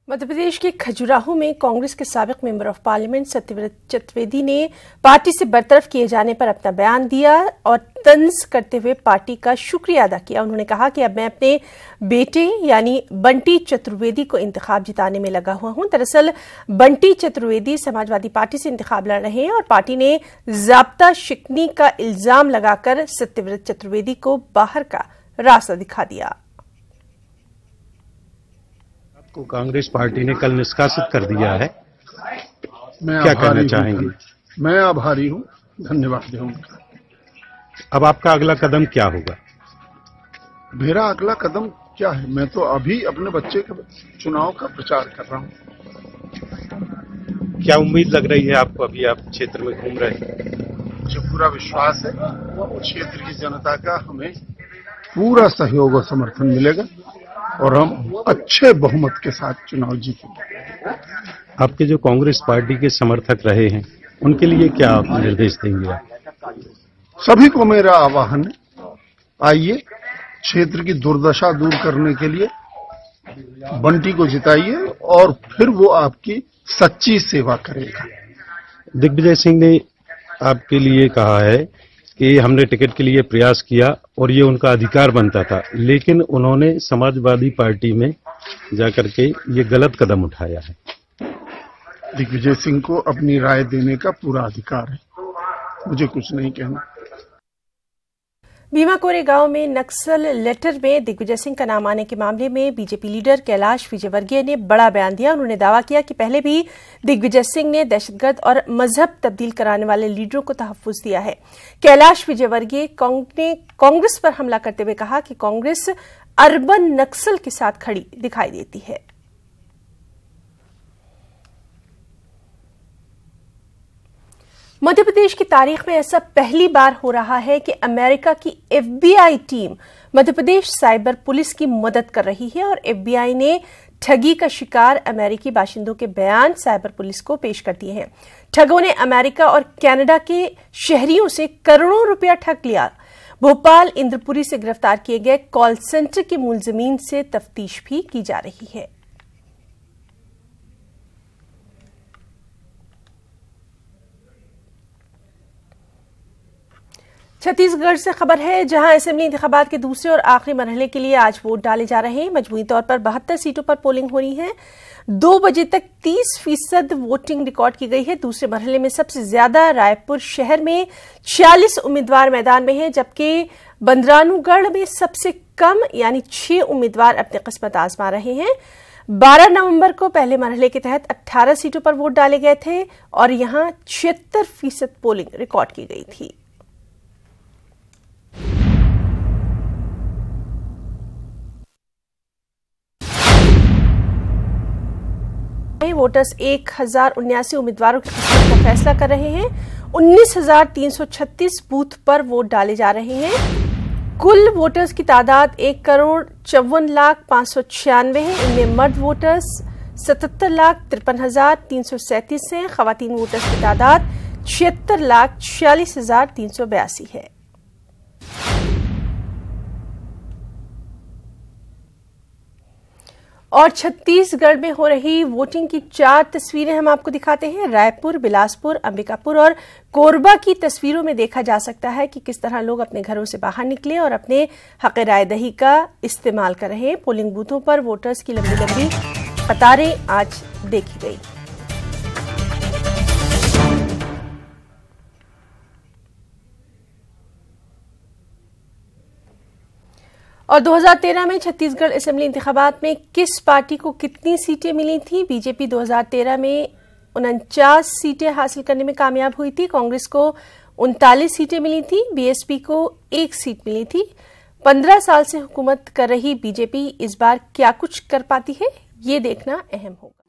मध्य प्रदेश के खजुराहो में कांग्रेस के साबिक member of parliament Satyavrat Chaturvedi ने पार्टी से बरतरफ किए जाने पर अपना बयान दिया और तंज करते हुए पार्टी का शुक्रिया अदा किया। उन्होंने कहा कि अब मैं अपने बेटे यानी बंटी चतुर्वेदी को इंतखाब जिताने में लगा हुआ हूं। दरअसल बंटी चतुर्वेदी समाजवादी पार्टी से इंतखाब लड़ रहे हैं और पार्टी ने ज़ाब्ता शिकनी का इल्जाम लगाकर सत्यव्रत चतुर्वेदी को बाहर का रास्ता दिखा दिया। को कांग्रेस पार्टी ने कल निष्कासित कर दिया है, मैं क्या कहना चाहेंगे? मैं आभारी हूँ, धन्यवाद दूंगा। अब आपका अगला कदम क्या होगा? मेरा अगला कदम क्या है? मैं तो अभी अपने बच्चे के चुनाव का प्रचार कर रहा हूँ। क्या उम्मीद लग रही है आपको? अभी आप क्षेत्र में घूम रहे हैं। मुझे पूरा विश्वास है क्षेत्र की जनता का हमें पूरा सहयोग और समर्थन मिलेगा और हम अच्छे बहुमत के साथ चुनाव जीतेंगे। आपके जो कांग्रेस पार्टी के समर्थक रहे हैं उनके लिए क्या आप निर्देश देंगे? सभी को मेरा आह्वान है, आइए क्षेत्र की दुर्दशा दूर करने के लिए बंटी को जिताइए और फिर वो आपकी सच्ची सेवा करेगा। दिग्विजय सिंह ने आपके लिए कहा है कि हमने टिकट के लिए प्रयास किया और ये उनका अधिकार बनता था, लेकिन उन्होंने समाजवादी पार्टी में जाकर के ये गलत कदम उठाया है। दिग्विजय सिंह को अपनी राय देने का पूरा अधिकार है, मुझे कुछ नहीं कहना। भीमा कोरेगांव में नक्सल लेटर में दिग्विजय सिंह का नाम आने के मामले में बीजेपी लीडर कैलाश विजयवर्गीय ने बड़ा बयान दिया। उन्होंने दावा किया कि पहले भी दिग्विजय सिंह ने दहशतगर्द और मजहब तब्दील कराने वाले लीडरों को तहफ्फुज दिया है। कैलाश विजयवर्गीय ने कांग्रेस पर हमला करते हुए कहा कि कांग्रेस अर्बन नक्सल के साथ खड़ी दिखाई देती है। मध्य प्रदेश की तारीख में ऐसा पहली बार हो रहा है कि अमेरिका की FBI team Madhya Pradesh cyber police की मदद कर रही है और FBI ने ठगी का शिकार अमेरिकी बाशिंदों के बयान साइबर पुलिस को पेश कर दिए हैं। ठगों ने अमेरिका और कनाडा के शहरियों से करोड़ों रुपया ठग लिया। भोपाल इंद्रपुरी से गिरफ्तार किए गए कॉल सेंटर की मूल जमीन से तफ्तीश भी की जा रही है। छत्तीसगढ़ से खबर है, जहां असेंबली इंतखाबात के दूसरे और आखिरी मरहले के लिए आज वोट डाले जा रहे हैं। मजमूई तौर पर 72 सीटों पर पोलिंग हो रही है। 2 बजे तक 30% वोटिंग रिकॉर्ड की गई है। दूसरे मरहले में सबसे ज्यादा रायपुर शहर में 46 उम्मीदवार मैदान में हैं, जबकि बंदरानुगढ़ में सबसे कम यानी 6 उम्मीदवार अपनी किस्मत आजमा रहे हैं। 12 नवंबर को पहले मरहले के तहत 18 सीटों पर वोट डाले गए थे और यहां 76% पोलिंग रिकॉर्ड की गई थी। वोटर्स 1079 उम्मीदवारों की किस्मत का फैसला कर रहे हैं। 19,336 बूथ पर वोट डाले जा रहे हैं। कुल वोटर्स की तादाद 1,54,596 है। इनमें मर्द वोटर्स 77,53,337 हैं। खवातीन वोटर्स की तादाद 76,46,382 है। और छत्तीसगढ़ में हो रही वोटिंग की 4 तस्वीरें हम आपको दिखाते हैं। रायपुर, बिलासपुर, अंबिकापुर और कोरबा की तस्वीरों में देखा जा सकता है कि किस तरह लोग अपने घरों से बाहर निकले और अपने हक राय दही का इस्तेमाल कर रहे हैं। पोलिंग बूथों पर वोटर्स की लंबी लंबी कतारें आज देखी गई। और 2013 में छत्तीसगढ़ असेंबली इंतखाबात में किस पार्टी को कितनी सीटें मिली थी? बीजेपी 2013 में 49 सीटें हासिल करने में कामयाब हुई थी। कांग्रेस को 39 सीटें मिली थी। बीएसपी को 1 सीट मिली थी। 15 साल से हुकूमत कर रही बीजेपी इस बार क्या कुछ कर पाती है, ये देखना अहम होगा।